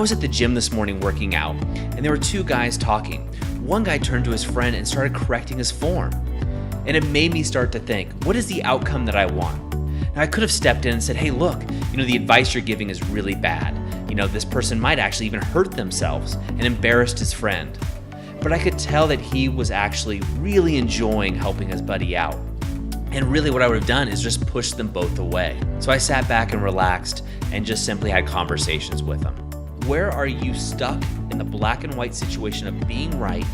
was at the gym this morning working out, and there were two guys talking. One guy turned to his friend and started correcting his form. And it made me start to think, what is the outcome that I want? Now, I could have stepped in and said, hey, look, the advice you're giving is really bad. This person might actually even hurt themselves, and embarrassed his friend. But I could tell that he was actually really enjoying helping his buddy out. And really what I would have done is just push them both away. So I sat back and relaxed and just simply had conversations with them. Where are you stuck in the black and white situation of being right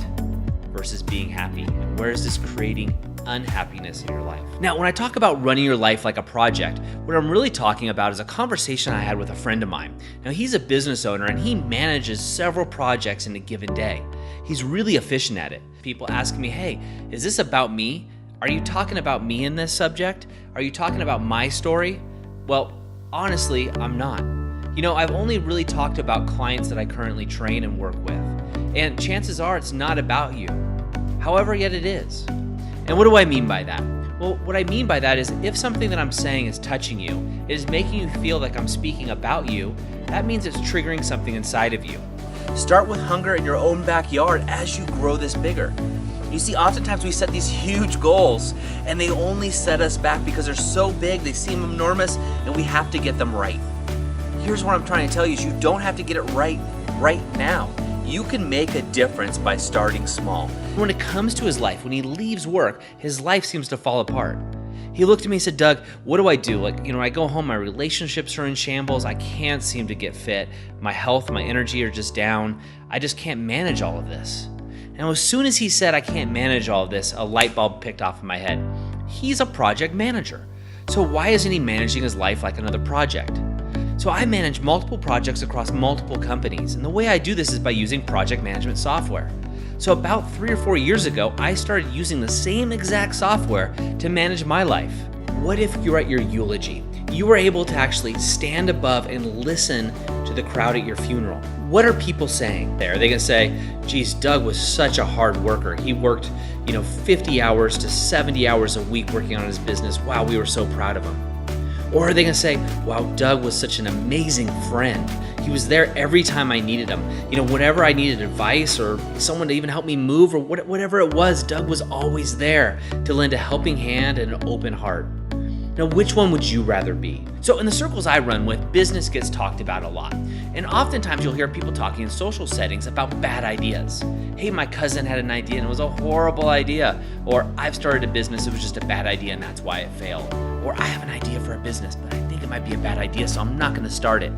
versus being happy? And where is this creating unhappiness in your life? Now, when I talk about running your life like a project, what I'm really talking about is a conversation I had with a friend of mine. Now, he's a business owner and he manages several projects in a given day. He's really efficient at it. People ask me, hey, is this about me? Are you talking about me in this subject? Are you talking about my story? Well, honestly, I'm not. I've only really talked about clients that I currently train and work with. And chances are it's not about you. However, yet it is. And what do I mean by that? Well, what I mean by that is if something that I'm saying is touching you, it is making you feel like I'm speaking about you, that means it's triggering something inside of you. Start with hunger in your own backyard as you grow this bigger. You see, oftentimes we set these huge goals and they only set us back because they're so big, they seem enormous, and we have to get them right. Here's what I'm trying to tell you is you don't have to get it right now. You can make a difference by starting small. When it comes to his life, when he leaves work, his life seems to fall apart. He looked at me and said, Doug, what do I do? I go home, my relationships are in shambles. I can't seem to get fit. My health, my energy are just down. I just can't manage all of this. Now, as soon as he said, I can't manage all of this, a light bulb picked off in my head. He's a project manager. So why isn't he managing his life like another project? So I manage multiple projects across multiple companies. And the way I do this is by using project management software. So about 3 or 4 years ago, I started using the same exact software to manage my life. What if you're at your eulogy? You were able to actually stand above and listen to the crowd at your funeral. What are people saying there? Are they gonna say, geez, Doug was such a hard worker. He worked 50 hours to 70 hours a week working on his business. Wow, we were so proud of him. Or are they gonna say, wow, Doug was such an amazing friend. He was there every time I needed him. Whenever I needed advice or someone to even help me move or whatever it was, Doug was always there to lend a helping hand and an open heart. Now, which one would you rather be? So in the circles I run with, business gets talked about a lot. And oftentimes you'll hear people talking in social settings about bad ideas. Hey, my cousin had an idea and it was a horrible idea. Or I've started a business, it was just a bad idea and that's why it failed. Or I have an idea for a business, but I think it might be a bad idea, so I'm not gonna start it.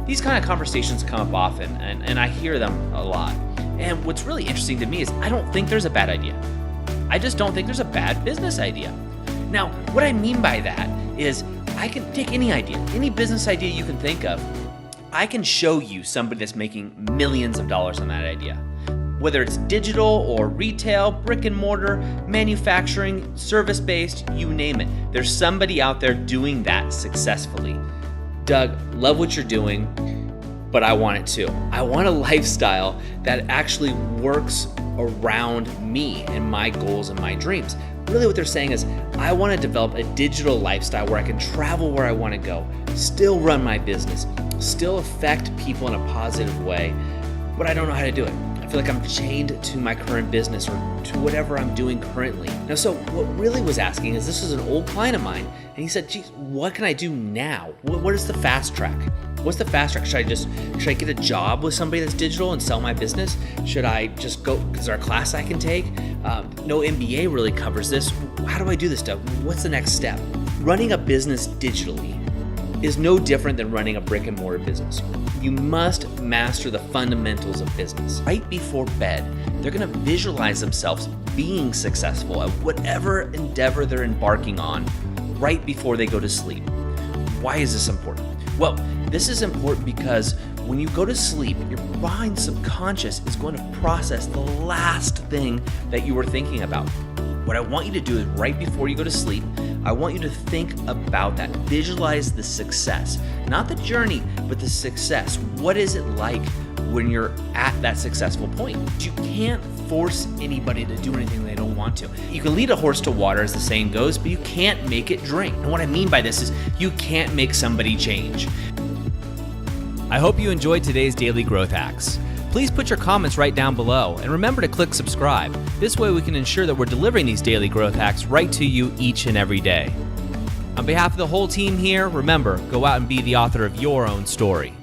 These kind of conversations come up often and I hear them a lot. And what's really interesting to me is I don't think there's a bad idea. I just don't think there's a bad business idea. Now, what I mean by that is I can take any idea, any business idea you can think of. I can show you somebody that's making millions of dollars on that idea. Whether it's digital or retail, brick and mortar, manufacturing, service-based, you name it. There's somebody out there doing that successfully. Doug, love what you're doing, but I want it too. I want a lifestyle that actually works around me and my goals and my dreams. Really what they're saying is, I want to develop a digital lifestyle where I can travel where I want to go, still run my business, still affect people in a positive way, but I don't know how to do it. I feel like I'm chained to my current business or to whatever I'm doing currently. Now, so what really was asking is, this is an old client of mine, and he said, geez, what can I do now? What is the fast track? What's the fast track? Should I get a job with somebody that's digital and sell my business? Should I just go, is there a class I can take? No MBA really covers this. How do I do this stuff? What's the next step? Running a business digitally is no different than running a brick and mortar business. You must master the fundamentals of business. Right before bed, they're gonna visualize themselves being successful at whatever endeavor they're embarking on right before they go to sleep. Why is this important? Well, this is important because when you go to sleep, your mind subconscious is going to process the last thing that you were thinking about. What I want you to do is right before you go to sleep, I want you to think about that. Visualize the success, not the journey, but the success. What is it like when you're at that successful point? You can't force anybody to do anything they don't want to. You can lead a horse to water, as the saying goes, but you can't make it drink. And what I mean by this is you can't make somebody change. I hope you enjoyed today's Daily Growth Hacks. Please put your comments right down below and remember to click subscribe. This way we can ensure that we're delivering these daily growth hacks right to you each and every day. On behalf of the whole team here, remember, go out and be the author of your own story.